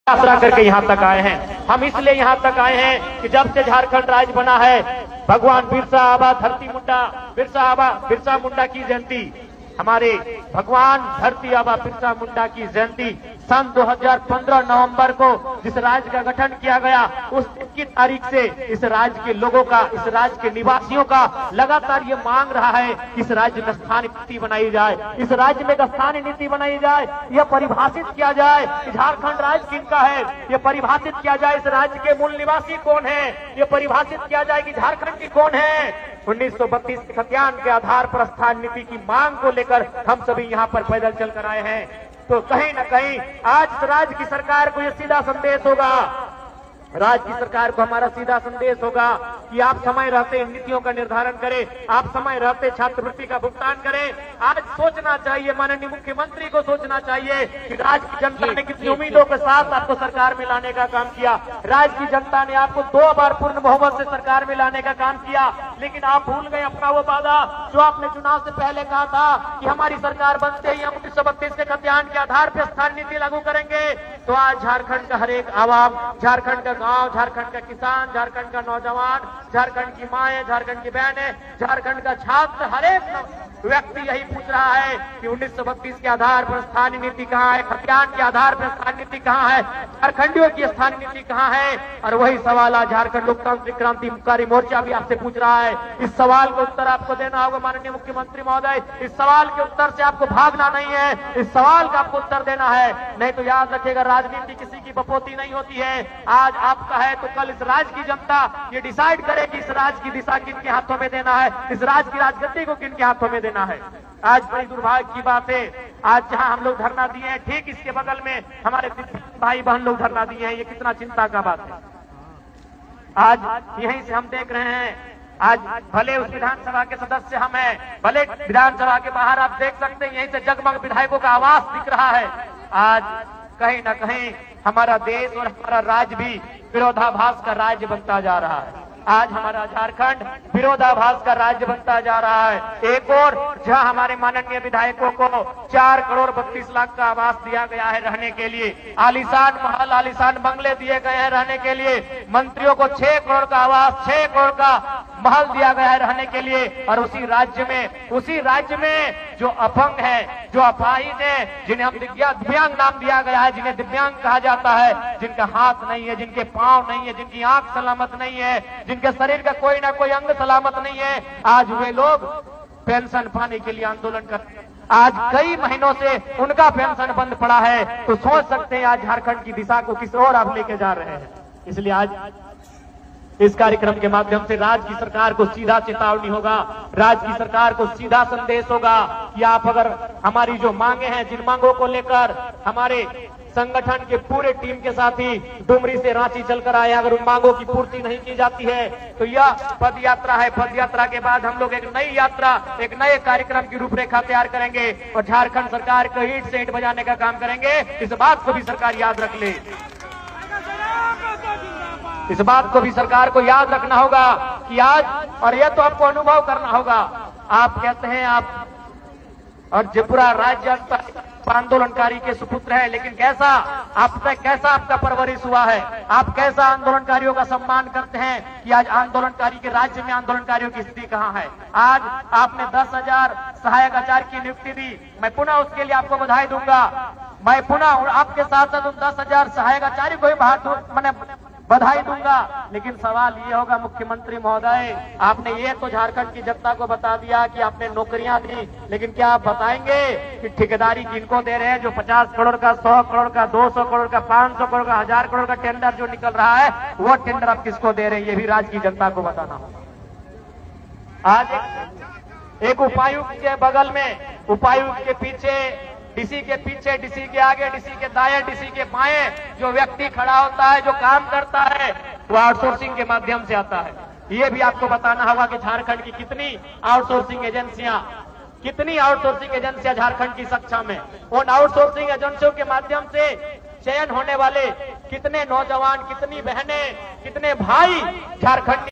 यात्रा करके यहाँ तक आए हैं। हम इसलिए यहाँ तक आए हैं कि जब से झारखंड राज्य बना है, भगवान बिरसा आबा बिरसा मुंडा की जयंती, हमारे भगवान धरती आबा बिरसा मुंडा की जयंती सन 2015 नवंबर को जिस राज्य का गठन किया गया, उस की तारीख से इस राज्य के लोगों का, इस राज्य के निवासियों का लगातार ये मांग रहा है कि इस राज्य में स्थानीय नीति बनाई जाए, इस राज्य में स्थानीय नीति बनाई जाए, यह परिभाषित किया जाए कि झारखंड राज्य किनका है, यह परिभाषित किया जाए इस राज्य के मूल निवासी कौन है, यह परिभाषित किया जाए कि झारखंड की कौन है। 1932 के खतियान के आधार पर स्थानीय नीति की मांग को लेकर हम सभी यहाँ पर पैदल चलकर आए हैं। तो कहीं न कहीं आज राज्य की सरकार को यह सीधा संदेश होगा, राज्य की सरकार को हमारा सीधा संदेश होगा कि आप समय रहते नीतियों का निर्धारण करें, आप समय रहते छात्रवृत्ति का भुगतान करें। आज सोचना चाहिए, माननीय मुख्यमंत्री को सोचना चाहिए कि राज्य की जनता ने कितनी उम्मीदों के साथ आपको सरकार में लाने का काम किया। राज्य की जनता ने आपको 2 बार पूर्ण बहुमत से सरकार में लाने का काम किया, लेकिन आप भूल गए अपना वो वादा जो आपने चुनाव से पहले कहा था कि हमारी सरकार बनते ही हम 1932 के खतियान के आधार पर स्थानीय नीति लागू करेंगे। तो आज झारखंड का हर एक आवाम, झारखंड का गांव, झारखंड का किसान, झारखंड का नौजवान, झारखंड की माएं, झारखंड की बहनें, झारखंड का छात्र, हर एक व्यक्ति यही पूछ रहा है कि 1932 के आधार पर स्थानीय नीति कहाँ है, खतियान के आधार पर स्थानीय नीति कहाँ है, झारखंडियों की स्थानीय नीति कहाँ है। और वही सवाल आज झारखंड लोकतांत्रिक क्रांतिकारी मोर्चा भी आपसे पूछ रहा है। इस सवाल का उत्तर आपको देना होगा माननीय मुख्यमंत्री महोदय। इस सवाल के उत्तर से आपको भागना नहीं है, इस सवाल का आपको उत्तर देना है। नहीं तो याद रखिएगा, राजनीति किसी की बपोती नहीं होती है। आज आपका है तो कल इस राज्य की जनता ये डिसाइड करेगी इस राज्य की दिशा किनके हाथों में देना है, इस राज्य की राजगद्दी को किनके हाथों में देना है। आज बड़ी दुर्भाग्य की बात है, आज जहां हम लोग धरना दिए हैं, ठीक इसके बगल में हमारे भाई बहन लोग धरना दिए हैं। ये कितना चिंता का बात है। आज यहीं से हम देख रहे हैं, आज भले उस विधानसभा के सदस्य हम हैं, भले विधानसभा के बाहर आप देख सकते हैं, यहीं से जगमग विधायकों का आवाज दिख रहा है। आज कहीं न कहीं हमारा देश और हमारा राज्य भी विरोधाभास का राज्य बनता जा रहा है। आज हमारा झारखंड विरोधाभास का राज्य बनता जा रहा है। एक और जहां हमारे माननीय विधायकों को 4 करोड़ 32 लाख का आवास दिया गया है रहने के लिए, आलीशान महल, आलीशान बंगले दिए गए हैं रहने के लिए, मंत्रियों को 6 करोड़ का आवास, 6 करोड़ का महल दिया गया है रहने के लिए। और उसी राज्य में जो अपंग है, जो अपाहिज है, जिन्हें हम दिव्यांग नाम दिया गया है, जिन्हें दिव्यांग कहा जाता है, जिनका हाथ नहीं है, जिनके पांव नहीं है, जिनकी आंख सलामत नहीं है, जिनके शरीर का कोई ना कोई अंग सलामत नहीं है, आज वे लोग पेंशन पाने के लिए आंदोलन करते हैं। आज कई महीनों से उनका पेंशन बंद पड़ा है। तो सोच सकते हैं आज झारखंड की दिशा को किस ओर आप लेके जा रहे हैं। इसलिए आज इस कार्यक्रम के माध्यम से राज्य की सरकार को सीधा चेतावनी होगा, राज्य की सरकार को सीधा संदेश होगा कि आप अगर हमारी जो मांगे हैं, जिन मांगों को लेकर हमारे संगठन के पूरे टीम के साथ ही डुमरी से रांची चलकर आए, अगर उन मांगों की पूर्ति नहीं की जाती है तो यह पद यात्रा है। पद यात्रा के बाद हम लोग एक नई यात्रा, एक नए कार्यक्रम की रूपरेखा तैयार करेंगे और झारखंड सरकार को ईंट से ईंट बजाने का काम करेंगे। इस बात को भी सरकार याद रख ले, इस बात को भी सरकार को याद रखना होगा कि आज, और यह तो आपको अनुभव करना होगा। आप कहते हैं आप और त्रिपुरा राज्य आंदोलनकारी के सुपुत्र है, लेकिन कैसा आपका परवरिश हुआ है, आप कैसा आंदोलनकारियों का सम्मान करते हैं कि आज आंदोलनकारी के राज्य में आंदोलनकारियों की स्थिति कहां है। आज आपने 10,000 सहायक आचार्य की नियुक्ति दी, मैं पुनः उसके लिए आपको बधाई दूंगा। मैं पुनः आपके साथ साथ उन 10,000 सहायक आचार्य को भी बधाई दूंगा। लेकिन सवाल ये होगा मुख्यमंत्री महोदय, आपने ये तो झारखंड की जनता को बता दिया कि आपने नौकरियां दी, लेकिन क्या आप बताएंगे कि ठेकेदारी किनको दे रहे हैं? जो 50 करोड़ का, 100 करोड़ का, 200 करोड़ का, 500 करोड़ का, 1000 करोड़ का टेंडर जो निकल रहा है, वो टेंडर आप किसको दे रहे हैं? ये भी राज्य की जनता को बताना होगा। आज एक उपायुक्त के बगल में, उपायुक्त के पीछे, डीसी के पीछे, डीसी के आगे, डीसी के दाएं, डीसी के बाएं जो व्यक्ति खड़ा होता है, जो काम करता है, वो आउटसोर्सिंग के माध्यम से आता है। ये भी आपको बताना होगा कि झारखंड की कितनी आउटसोर्सिंग एजेंसियां झारखंड की सक्षम है। उन आउटसोर्सिंग एजेंसियों के माध्यम से चयन होने वाले कितने नौजवान, कितनी बहनें, कितने भाई झारखंड